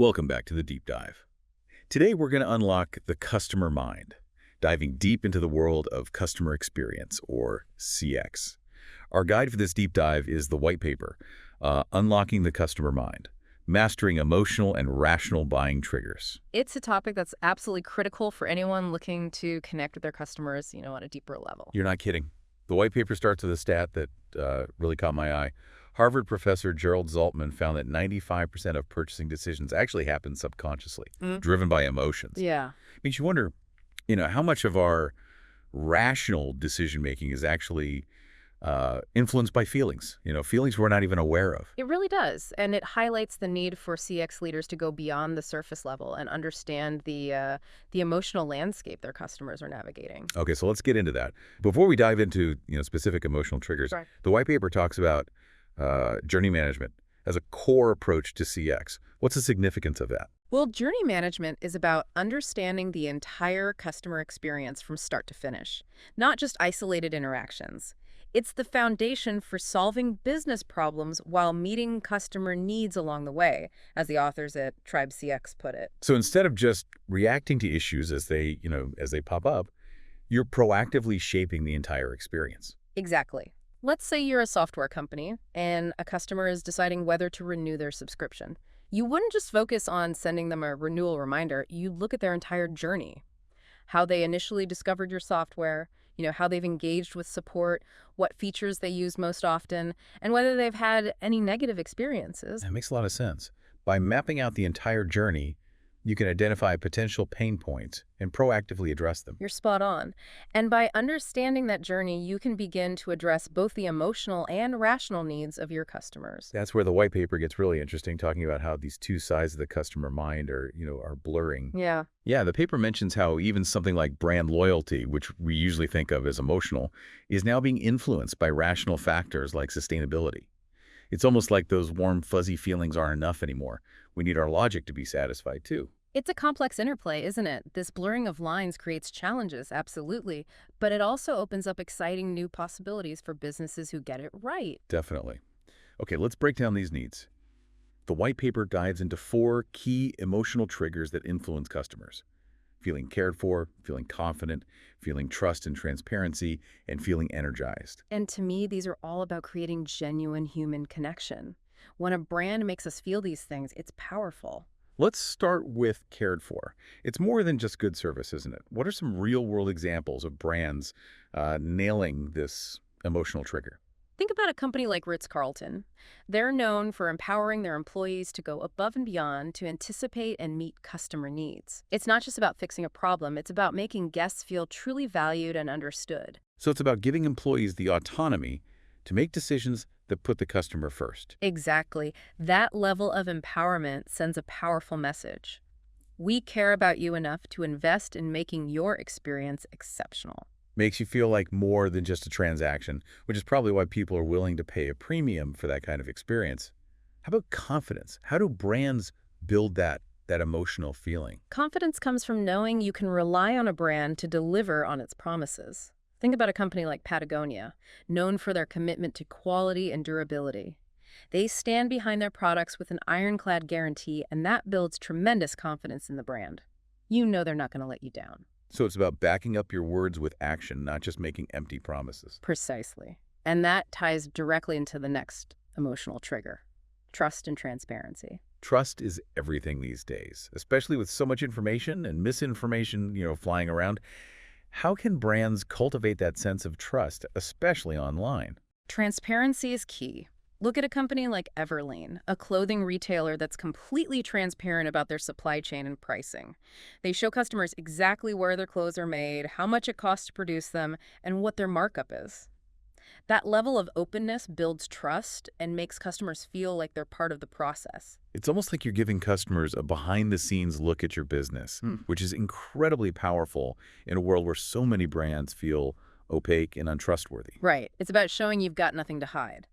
Welcome back to the Deep Dive. Today we're going to unlock the customer mind, diving deep into the world of customer experience, or CX. Our guide for this deep dive is the white paper, Unlocking the Customer Mind, Mastering Emotional and Rational Buying Triggers. It's a topic that's absolutely critical for anyone looking to connect with their customers, on a deeper level. You're not kidding. The white paper starts with a stat that really caught my eye. Harvard professor Gerald Zaltman found that 95% of purchasing decisions actually happen subconsciously, driven by emotions. Yeah. Makes you wonder, how much of our rational decision-making is actually influenced by feelings, feelings we're not even aware of. It really does. And it highlights the need for CX leaders to go beyond the surface level and understand the emotional landscape their customers are navigating. Okay, so let's get into that. Before we dive into, specific emotional triggers, Right. the white paper talks about journey management as a core approach to CX. What's the significance of that? Well, journey management is about understanding the entire customer experience from start to finish, not just isolated interactions. It's the foundation for solving business problems while meeting customer needs along the way, as the authors at TribeCX put it. So instead of just reacting to issues as they pop up, you're proactively shaping the entire experience. Exactly. Let's say you're a software company and a customer is deciding whether to renew their subscription. You wouldn't just focus on sending them a renewal reminder. You'd look at their entire journey, how they initially discovered your software, how they've engaged with support, what features they use most often, and whether they've had any negative experiences. That makes a lot of sense. By mapping out the entire journey, you can identify potential pain points and proactively address them. You're spot on. And by understanding that journey, you can begin to address both the emotional and rational needs of your customers. That's where the white paper gets really interesting, talking about how these two sides of the customer mind are blurring. Yeah. Yeah, the paper mentions how even something like brand loyalty, which we usually think of as emotional, is now being influenced by rational factors like sustainability. It's almost like those warm, fuzzy feelings aren't enough anymore. We need our logic to be satisfied, too. It's a complex interplay, isn't it? This blurring of lines creates challenges, absolutely, but it also opens up exciting new possibilities for businesses who get it right. Definitely. Okay, let's break down these needs. The white paper dives into 4 key emotional triggers that influence customers: feeling cared for, feeling confident, feeling trust and transparency, and feeling energized. And to me, these are all about creating genuine human connection. When a brand makes us feel these things, it's powerful. Let's start with cared for. It's more than just good service, isn't it? What are some real-world examples of brands nailing this emotional trigger? Think about a company like Ritz-Carlton. They're known for empowering their employees to go above and beyond to anticipate and meet customer needs. It's not just about fixing a problem, it's about making guests feel truly valued and understood. So it's about giving employees the autonomy to make decisions that put the customer first. Exactly. That level of empowerment sends a powerful message. We care about you enough to invest in making your experience exceptional. Makes you feel like more than just a transaction, which is probably why people are willing to pay a premium for that kind of experience. How about confidence? How do brands build that emotional feeling? Confidence comes from knowing you can rely on a brand to deliver on its promises. Think about a company like Patagonia, known for their commitment to quality and durability. They stand behind their products with an ironclad guarantee, and that builds tremendous confidence in the brand. You know they're not going to let you down. So it's about backing up your words with action, not just making empty promises. Precisely. And that ties directly into the next emotional trigger: trust and transparency. Trust is everything these days, especially with so much information and misinformation, flying around. How can brands cultivate that sense of trust, especially online? Transparency is key. Look at a company like Everlane, a clothing retailer that's completely transparent about their supply chain and pricing. They show customers exactly where their clothes are made, how much it costs to produce them, and what their markup is. That level of openness builds trust and makes customers feel like they're part of the process. It's almost like you're giving customers a behind-the-scenes look at your business, which is incredibly powerful in a world where so many brands feel opaque and untrustworthy. Right. It's about showing you've got nothing to hide.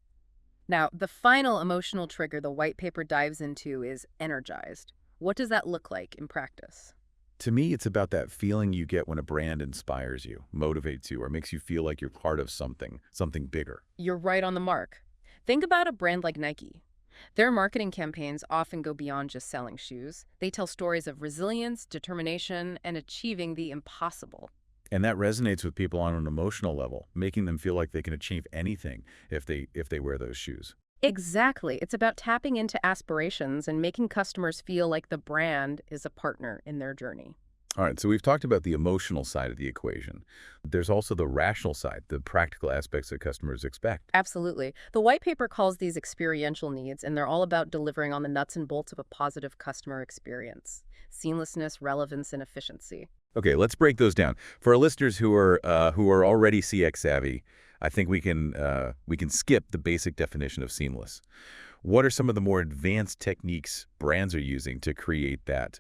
Now, the final emotional trigger the white paper dives into is energized. What does that look like in practice? To me, it's about that feeling you get when a brand inspires you, motivates you, or makes you feel like you're part of something bigger. You're right on the mark. Think about a brand like Nike. Their marketing campaigns often go beyond just selling shoes. They tell stories of resilience, determination, and achieving the impossible. And that resonates with people on an emotional level, making them feel like they can achieve anything if they wear those shoes. Exactly. It's about tapping into aspirations and making customers feel like the brand is a partner in their journey. All right, so we've talked about the emotional side of the equation. There's also the rational side, the practical aspects that customers expect. Absolutely. The white paper calls these experiential needs, and they're all about delivering on the nuts and bolts of a positive customer experience: seamlessness, relevance, and efficiency. Okay, let's break those down. For our listeners who are already CX savvy, I think we can skip the basic definition of seamless. What are some of the more advanced techniques brands are using to create that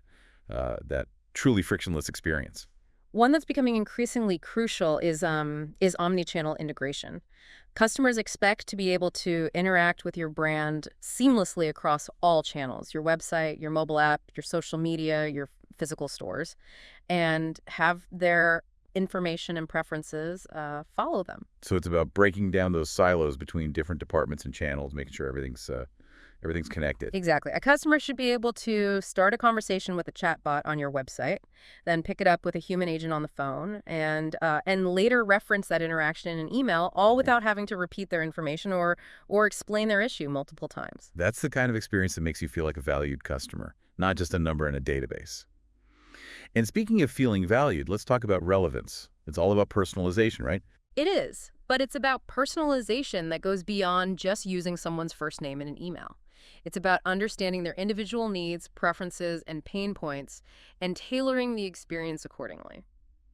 truly frictionless experience? One that's becoming increasingly crucial is omni-channel integration. Customers expect to be able to interact with your brand seamlessly across all channels: your website, your mobile app, your social media, your physical stores, and have their information and preferences follow them. So it's about breaking down those silos between different departments and channels, making sure everything's connected. Exactly. A customer should be able to start a conversation with a chatbot on your website, then pick it up with a human agent on the phone, and later reference that interaction in an email, all without having to repeat their information or explain their issue multiple times. That's the kind of experience that makes you feel like a valued customer, not just a number in a database. And speaking of feeling valued, let's talk about relevance. It's all about personalization, right? It is, but it's about personalization that goes beyond just using someone's first name in an email. It's about understanding their individual needs, preferences, and pain points, and tailoring the experience accordingly.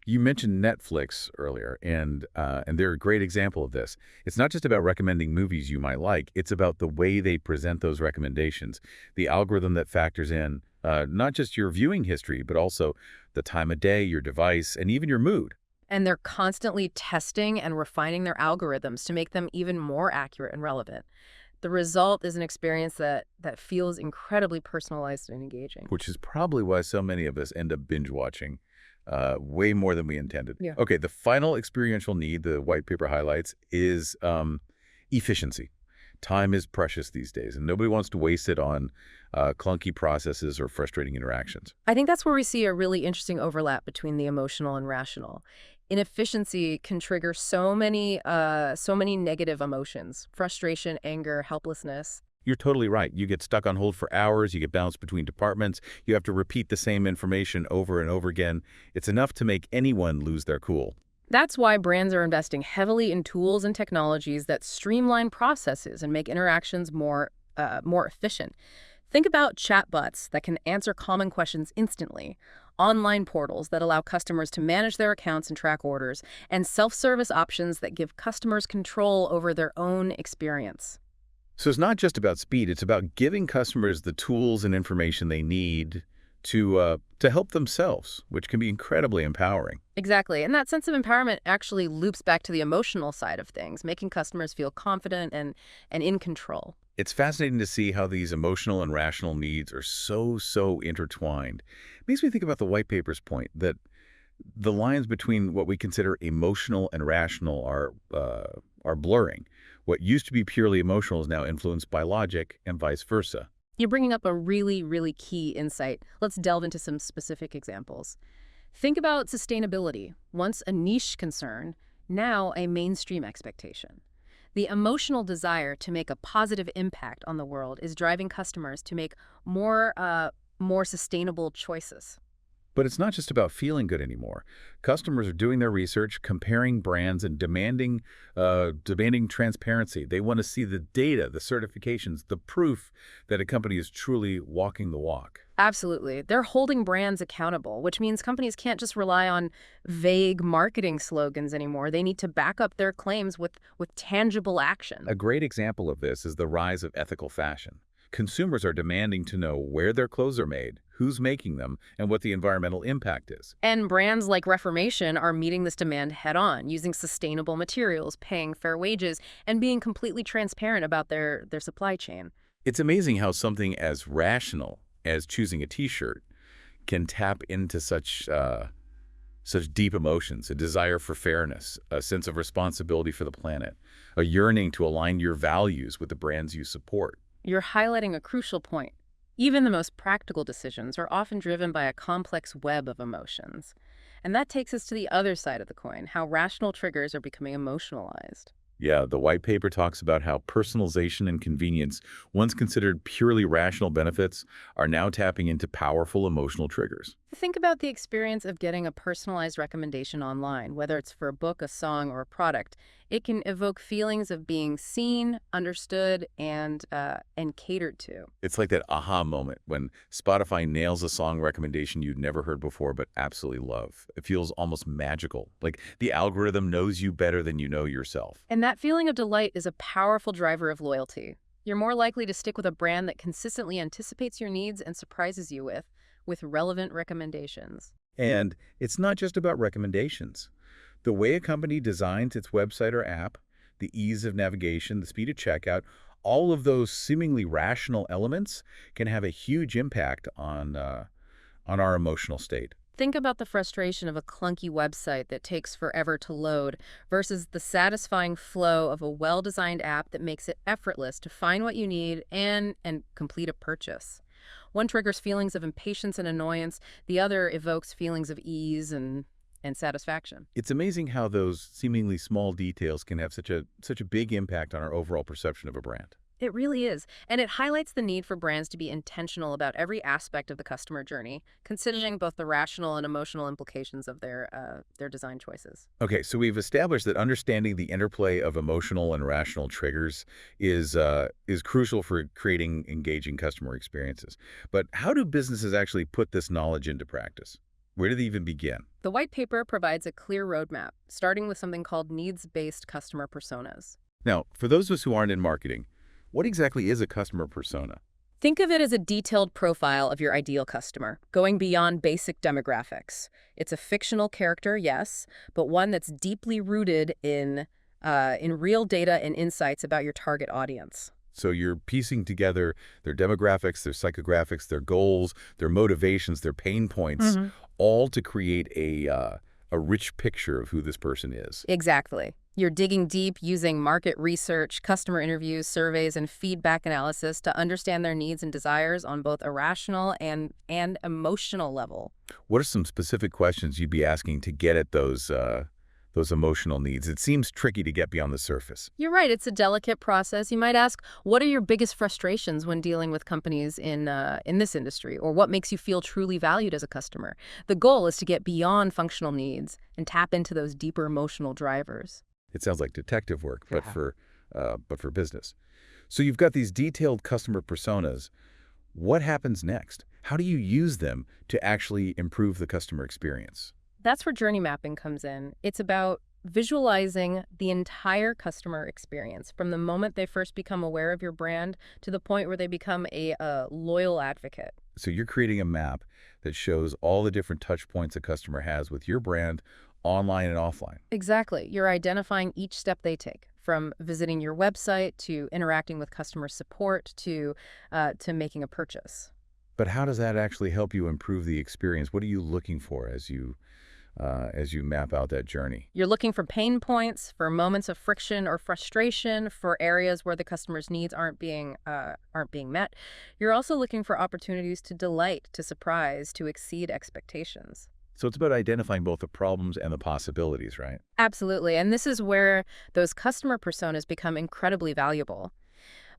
You mentioned Netflix earlier, and they're a great example of this. It's not just about recommending movies you might like. It's about the way they present those recommendations, the algorithm that factors in not just your viewing history, but also the time of day, your device, and even your mood. And they're constantly testing and refining their algorithms to make them even more accurate and relevant. The result is an experience that feels incredibly personalized and engaging. Which is probably why so many of us end up binge watching way more than we intended. Yeah. Okay, the final experiential need the white paper highlights is efficiency. Time is precious these days, and nobody wants to waste it on clunky processes or frustrating interactions. I think that's where we see a really interesting overlap between the emotional and rational. Inefficiency can trigger so many negative emotions: frustration, anger, helplessness. You're totally right. You get stuck on hold for hours, you get bounced between departments, you have to repeat the same information over and over again. It's enough to make anyone lose their cool. That's why brands are investing heavily in tools and technologies that streamline processes and make interactions more efficient. Think about chatbots that can answer common questions instantly, online portals that allow customers to manage their accounts and track orders, and self-service options that give customers control over their own experience. So it's not just about speed, it's about giving customers the tools and information they need to help themselves, which can be incredibly empowering. Exactly. And that sense of empowerment actually loops back to the emotional side of things, making customers feel confident and in control. It's fascinating to see how these emotional and rational needs are so intertwined. It makes me think about the white paper's point that the lines between what we consider emotional and rational are blurring. What used to be purely emotional is now influenced by logic and vice versa. You're bringing up a really, really key insight. Let's delve into some specific examples. Think about sustainability. Once a niche concern, now a mainstream expectation. The emotional desire to make a positive impact on the world is driving customers to make more sustainable choices. But it's not just about feeling good anymore. Customers are doing their research, comparing brands, and demanding transparency. They want to see the data, the certifications, the proof that a company is truly walking the walk. Absolutely. They're holding brands accountable, which means companies can't just rely on vague marketing slogans anymore. They need to back up their claims with tangible action. A great example of this is the rise of ethical fashion. Consumers are demanding to know where their clothes are made, who's making them, and what the environmental impact is. And brands like Reformation are meeting this demand head-on, using sustainable materials, paying fair wages, and being completely transparent about their supply chain. It's amazing how something as rational as choosing a T-shirt can tap into such deep emotions: a desire for fairness, a sense of responsibility for the planet, a yearning to align your values with the brands you support. You're highlighting a crucial point. Even the most practical decisions are often driven by a complex web of emotions. And that takes us to the other side of the coin, how rational triggers are becoming emotionalized. Yeah, the white paper talks about how personalization and convenience, once considered purely rational benefits, are now tapping into powerful emotional triggers. Think about the experience of getting a personalized recommendation online, whether it's for a book, a song, or a product. It can evoke feelings of being seen, understood, and catered to. It's like that aha moment when Spotify nails a song recommendation you'd never heard before but absolutely love. It feels almost magical, like the algorithm knows you better than you know yourself. And that feeling of delight is a powerful driver of loyalty. You're more likely to stick with a brand that consistently anticipates your needs and surprises you with relevant recommendations. And it's not just about recommendations. The way a company designs its website or app, the ease of navigation, the speed of checkout, all of those seemingly rational elements can have a huge impact on our emotional state. Think about the frustration of a clunky website that takes forever to load versus the satisfying flow of a well-designed app that makes it effortless to find what you need and complete a purchase. One triggers feelings of impatience and annoyance, the other evokes feelings of ease and satisfaction. It's amazing how those seemingly small details can have such a big impact on our overall perception of a brand. It really is. And it highlights the need for brands to be intentional about every aspect of the customer journey, considering both the rational and emotional implications of their design choices. Okay, so we've established that understanding the interplay of emotional and rational triggers is crucial for creating engaging customer experiences. But how do businesses actually put this knowledge into practice? Where do they even begin? The white paper provides a clear roadmap, starting with something called needs-based customer personas. Now, for those of us who aren't in marketing, what exactly is a customer persona? Think of it as a detailed profile of your ideal customer, going beyond basic demographics. It's a fictional character, yes, but one that's deeply rooted in real data and insights about your target audience. So you're piecing together their demographics, their psychographics, their goals, their motivations, their pain points, all to create a rich picture of who this person is. Exactly. You're digging deep using market research, customer interviews, surveys, and feedback analysis to understand their needs and desires on both a rational and emotional level. What are some specific questions you'd be asking to get at those emotional needs? It seems tricky to get beyond the surface. You're right. It's a delicate process. You might ask, what are your biggest frustrations when dealing with companies in this industry? Or what makes you feel truly valued as a customer? The goal is to get beyond functional needs and tap into those deeper emotional drivers. It sounds like detective work, but for business. So you've got these detailed customer personas. What happens next? How do you use them to actually improve the customer experience? That's where journey mapping comes in. It's about visualizing the entire customer experience from the moment they first become aware of your brand to the point where they become a loyal advocate. So you're creating a map that shows all the different touch points a customer has with your brand online and offline. Exactly. You're identifying each step they take, from visiting your website to interacting with customer support to making a purchase. But how does that actually help you improve the experience? What are you looking for as you map out that journey? You're looking for pain points, for moments of friction or frustration, for areas where the customer's needs aren't being met. You're also looking for opportunities to delight, to surprise, to exceed expectations. So it's about identifying both the problems and the possibilities, right? Absolutely. And this is where those customer personas become incredibly valuable.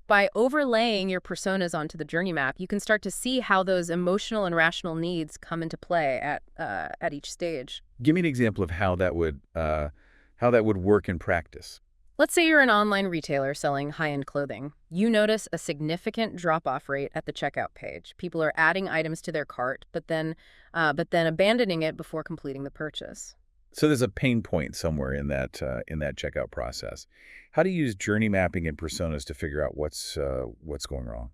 By overlaying your personas onto the journey map, you can start to see how those emotional and rational needs come into play at each stage. Give me an example of how that would work in practice. Let's say you're an online retailer selling high-end clothing. You notice a significant drop-off rate at the checkout page. People are adding items to their cart, but then abandoning it before completing the purchase. So there's a pain point somewhere in that checkout process. How do you use journey mapping and personas to figure out what's going wrong?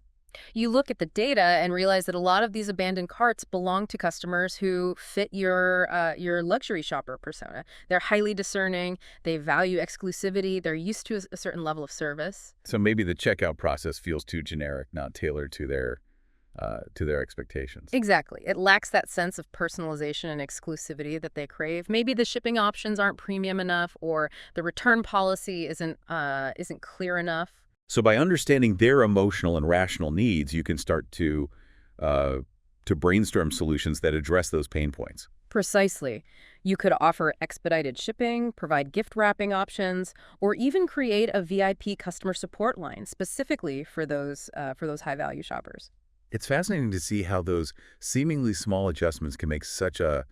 You look at the data and realize that a lot of these abandoned carts belong to customers who fit your luxury shopper persona. They're highly discerning, they value exclusivity, they're used to a certain level of service. So maybe the checkout process feels too generic, not tailored to their expectations. Exactly. It lacks that sense of personalization and exclusivity that they crave. Maybe the shipping options aren't premium enough, or the return policy isn't clear enough. So by understanding their emotional and rational needs, you can start uh, to brainstorm solutions that address those pain points. Precisely. You could offer expedited shipping, provide gift wrapping options, or even create a VIP customer support line specifically for those high-value shoppers. It's fascinating to see how those seemingly small adjustments can make such a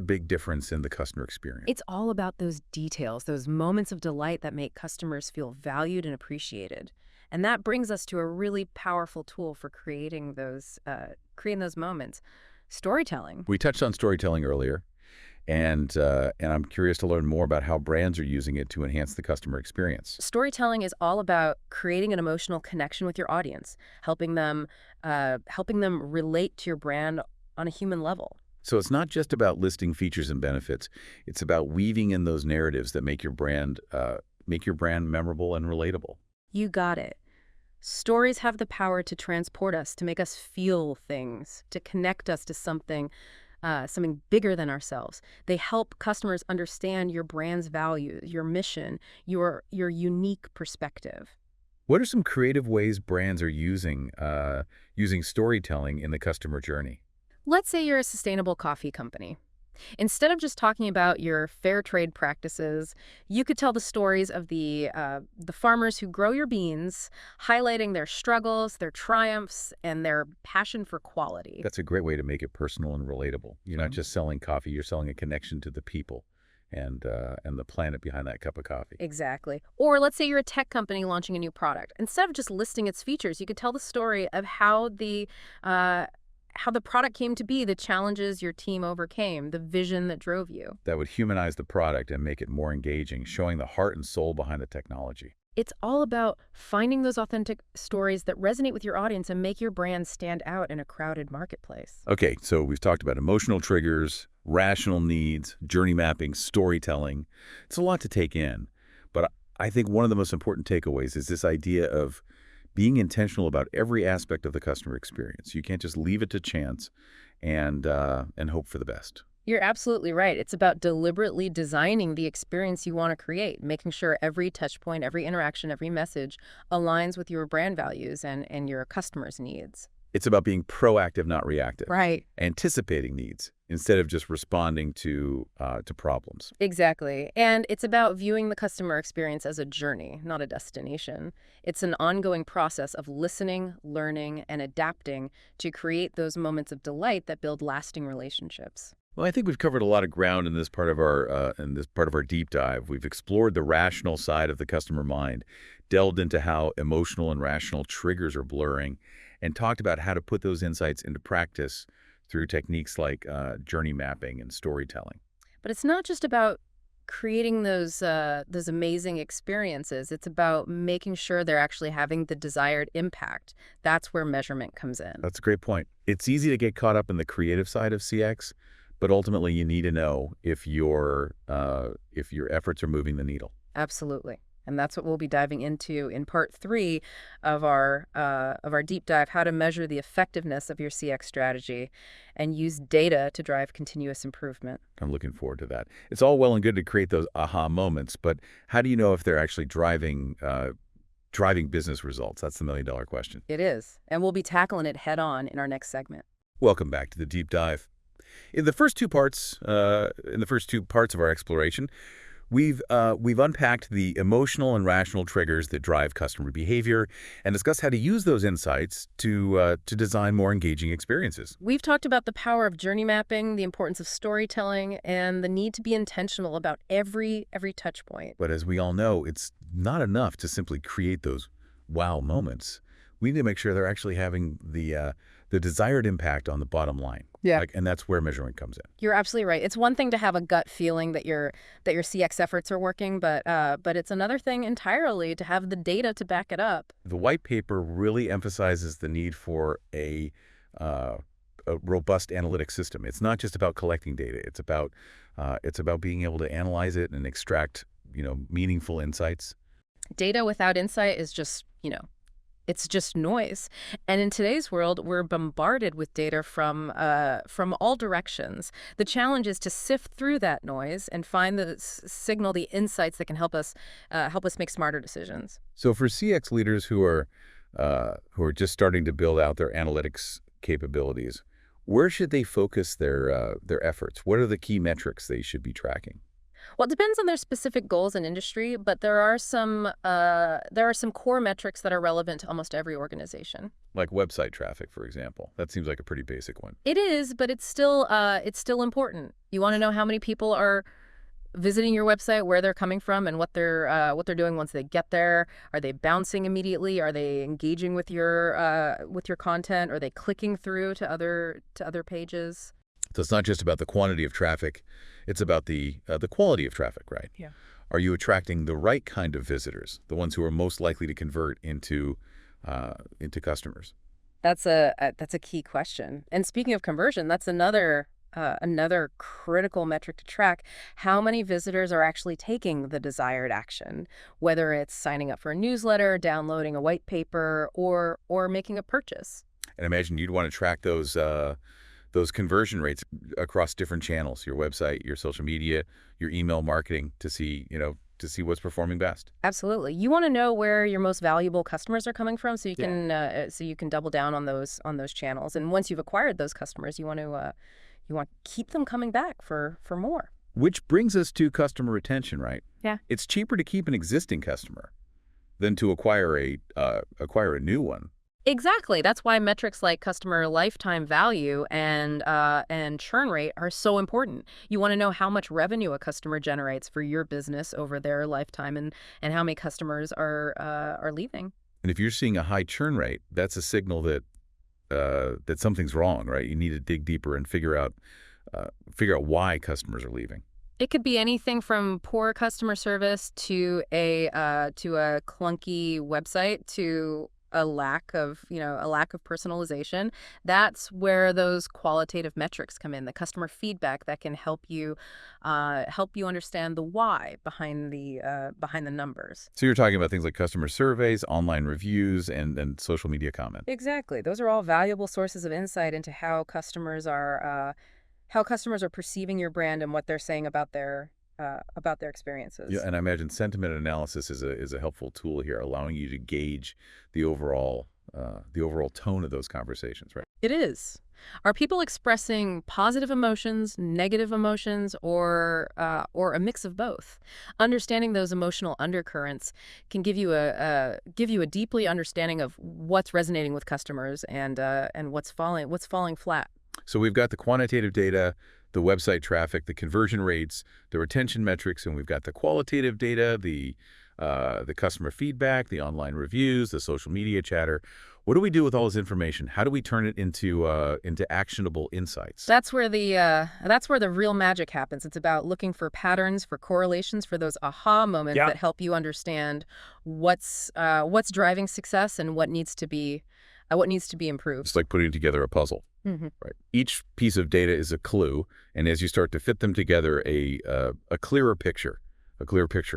big difference in the customer experience. It's all about those details, those moments of delight that make customers feel valued and appreciated. And that brings us to a really powerful tool for creating those moments. Storytelling. We touched on storytelling earlier, and I'm curious to learn more about how brands are using it to enhance the customer experience. Storytelling is all about creating an emotional connection with your audience, helping them relate to your brand on a human level. So it's not just about listing features and benefits. It's about weaving in those narratives that make your brand memorable and relatable. You got it. Stories have the power to transport us, to make us feel things, to connect us to something bigger than ourselves. They help customers understand your brand's value, your mission, your unique perspective. What are some creative ways brands are using storytelling in the customer journey? Let's say you're a sustainable coffee company. Instead of just talking about your fair trade practices, you could tell the stories of the farmers who grow your beans, highlighting their struggles, their triumphs, and their passion for quality. That's a great way to make it personal and relatable. You're not just selling coffee, you're selling a connection to the people and the planet behind that cup of coffee. Exactly. Or let's say you're a tech company launching a new product. Instead of just listing its features, you could tell the story of how the product came to be, the challenges your team overcame, the vision that drove you. That would humanize the product and make it more engaging, showing the heart and soul behind the technology. It's all about finding those authentic stories that resonate with your audience and make your brand stand out in a crowded marketplace. Okay, so we've talked about emotional triggers, rational needs, journey mapping, storytelling. It's a lot to take in, but I think one of the most important takeaways is this idea of being intentional about every aspect of the customer experience. You can't just leave it to chance and hope for the best. You're absolutely right. It's about deliberately designing the experience you want to create, making sure every touch point, every interaction, every message aligns with your brand values and your customers' needs. It's about being proactive, not reactive. Right. Anticipating needs instead of just responding to problems. Exactly. And it's about viewing the customer experience as a journey, not a destination. It's an ongoing process of listening, learning, and adapting to create those moments of delight that build lasting relationships. Well, I think we've covered a lot of ground in this part of our deep dive. We've explored the rational side of the customer mind, delved into how emotional and rational triggers are blurring, and talked about how to put those insights into practice through techniques like journey mapping and storytelling. But it's not just about creating those amazing experiences. It's about making sure they're actually having the desired impact. That's where measurement comes in. That's a great point. It's easy to get caught up in the creative side of CX, but ultimately you need to know if your efforts are moving the needle. Absolutely. And that's what we'll be diving into in part 3 of our deep dive, how to measure the effectiveness of your CX strategy and use data to drive continuous improvement. I'm looking forward to that. It's all well and good to create those aha moments, but how do you know if they're actually driving business results? That's the million-dollar question. It is. And we'll be tackling it head on in our next segment. Welcome back to the deep dive. In the first two parts of our exploration, we've unpacked the emotional and rational triggers that drive customer behavior and discussed how to use those insights to design more engaging experiences. We've talked about the power of journey mapping, the importance of storytelling, and the need to be intentional about every touch point. But as we all know, it's not enough to simply create those wow moments. We need to make sure they're actually having the desired impact on the bottom line. Yeah. And that's where measurement comes in. You're absolutely right. It's one thing to have a gut feeling that your CX efforts are working, but it's another thing entirely to have the data to back it up. The white paper really emphasizes the need for a robust analytic system. It's not just about collecting data. It's about being able to analyze it and extract meaningful insights. Data without insight is just It's just noise. And in today's world, we're bombarded with data from all directions. The challenge is to sift through that noise and find the signal, the insights that can help us make smarter decisions. So for CX leaders who are just starting to build out their analytics capabilities, where should they focus their efforts? What are the key metrics they should be tracking? Well, it depends on their specific goals and industry, but there are some core metrics that are relevant to almost every organization. Like website traffic, for example. That seems like a pretty basic one. It is, but it's still important. You want to know how many people are visiting your website, where they're coming from, and what they're doing once they get there. Are they bouncing immediately? Are they engaging with your content? Are they clicking through to other pages? So it's not just about the quantity of traffic, it's about the quality of traffic, right? Yeah. Are you attracting the right kind of visitors, the ones who are most likely to convert into customers? That's a key question. And speaking of conversion, that's another critical metric to track. How many visitors are actually taking the desired action, whether it's signing up for a newsletter, downloading a white paper, or making a purchase. And I imagine you'd want to track those conversion rates across different channels, your website, your social media, your email marketing, to see what's performing best. Absolutely. You want to know where your most valuable customers are coming from, so you can double down on those channels. And once you've acquired those customers, you want to keep them coming back for more. Which brings us to customer retention, right? Yeah. It's cheaper to keep an existing customer than to acquire a new one. Exactly. That's why metrics like customer lifetime value and churn rate are so important. You want to know how much revenue a customer generates for your business over their lifetime, and how many customers are leaving. And if you're seeing a high churn rate, that's a signal that something's wrong, right? You need to dig deeper and figure out why customers are leaving. It could be anything from poor customer service to a clunky website to a lack of personalization. That's where those qualitative metrics come in, the customer feedback that can help you understand the why behind the numbers. So you're talking about things like customer surveys, online reviews, and social media comments. Exactly. Those are all valuable sources of insight into how customers are perceiving your brand and what they're saying about their experiences. Yeah, and I imagine sentiment analysis is a helpful tool here, allowing you to gauge the overall tone of those conversations, right? It is. Are people expressing positive emotions, negative emotions, or a mix of both? Understanding those emotional undercurrents can give you a deeply understanding of what's resonating with customers and what's falling flat. So we've got the quantitative data, the website traffic, the conversion rates, the retention metrics, and we've got the qualitative data, the customer feedback, the online reviews, the social media chatter. What do we do with all this information? How do we turn it into actionable insights? That's where the real magic happens. It's about looking for patterns, for correlations, for those aha moments that help you understand what's driving success and what needs to be improved. It's like putting together a puzzle. Mm-hmm. Right. Each piece of data is a clue, and as you start to fit them together, a clearer picture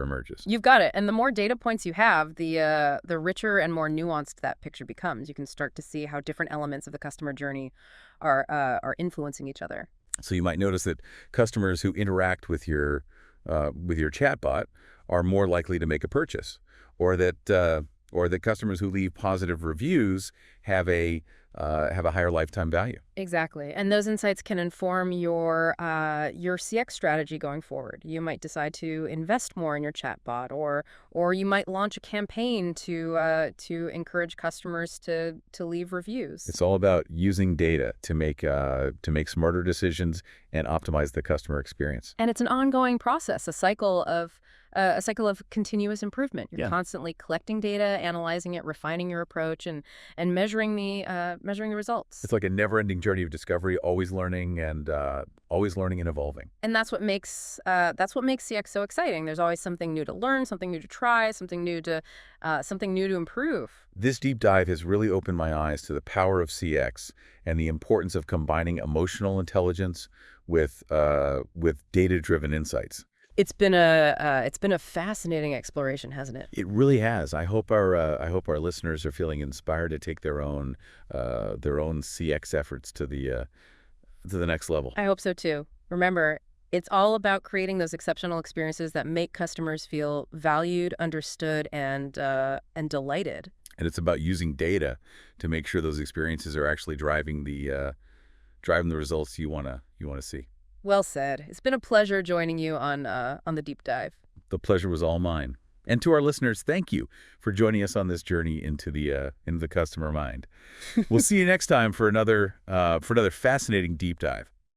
emerges. You've got it. And the more data points you have, the richer and more nuanced that picture becomes. You can start to see how different elements of the customer journey are influencing each other. So you might notice that customers who interact with your chatbot are more likely to make a purchase, or that customers who leave positive reviews have a higher lifetime value. Exactly. And those insights can inform your CX strategy going forward. You might decide to invest more in your chatbot, or you might launch a campaign to encourage customers to leave reviews. It's all about using data to make smarter decisions and optimize the customer experience. And it's an ongoing process, a cycle of continuous improvement. You're constantly collecting data, analyzing it, refining your approach, and measuring the results. It's like a never-ending journey of discovery, always learning and evolving. And that's what makes CX so exciting. There's always something new to learn, something new to try, something new to improve. This deep dive has really opened my eyes to the power of CX and the importance of combining emotional intelligence with data-driven insights. It's been a fascinating exploration, hasn't it? It really has. I hope our listeners are feeling inspired to take their own CX efforts to the next level. I hope so too. Remember, it's all about creating those exceptional experiences that make customers feel valued, understood, and delighted. And it's about using data to make sure those experiences are actually driving the results you wanna see. Well said. It's been a pleasure joining you on the deep dive. The pleasure was all mine. And to our listeners, thank you for joining us on this journey into the customer mind. We'll see you next time for another fascinating deep dive.